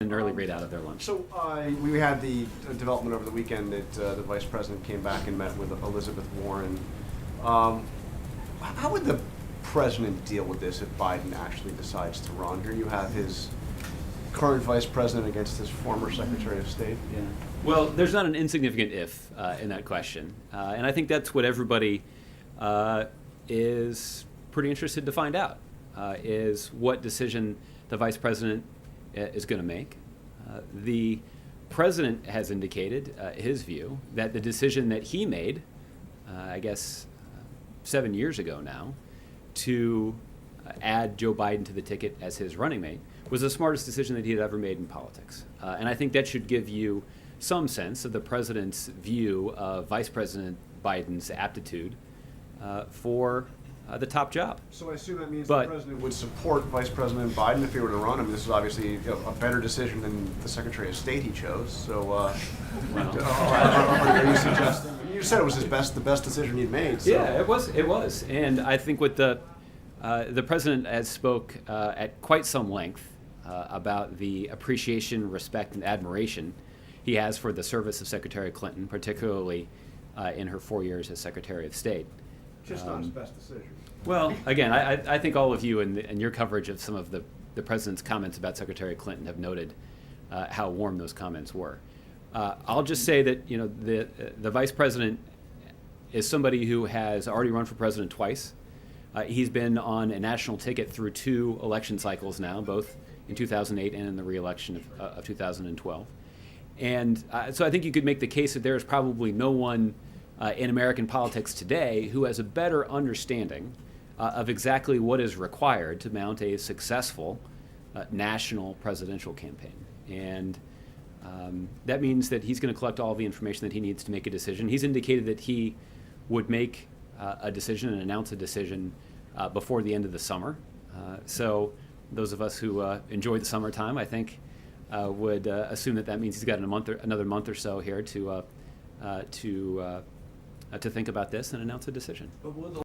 an early read out of their lunch. So we had the development over the weekend that the vice president came back and met with Elizabeth Warren. How would the president deal with this if Biden actually decides to run? Here you have his current vice president against his former Secretary of State. Yeah. Well, there's not an insignificant if in that question, and I think that's what everybody is pretty interested to find out, is what decision the vice president is going to make. The president has indicated his view that the decision that he made, I guess 7 years ago now, to add Joe Biden to the ticket as his running mate was the smartest decision that he had ever made in politics. And I think that should give you some sense of the president's view of Vice President Biden's aptitude for the top job. So I assume that means the president would support Vice President Biden if he were to run. I mean, this is obviously a better decision than the Secretary of State he chose. So, are you suggesting? You said it was the best decision he'd made. So. Yeah, it was, and I think what the president has spoke at quite some length about the appreciation, respect, and admiration he has for the service of Secretary Clinton, particularly in her 4 years as Secretary of State. Just not his best decision. Well, again, I think all of you in your coverage of some of the president's comments about Secretary Clinton have noted how warm those comments were. I'll just say that the vice president is somebody who has already run for president twice. He's been on a national ticket through 2 election cycles now, both in 2008 and in the re-election of 2012. And so I think you could make the case that there is probably no one in American politics today who has a better understanding of exactly what is required to mount a successful national presidential campaign. And that means that he's going to collect all the information that he needs to make a decision. He's indicated that he would make a decision and announce a decision before the end of the summer. So those of us who enjoy the summertime, I think, would assume that means he's got another month or so here to think about this and announce a decision.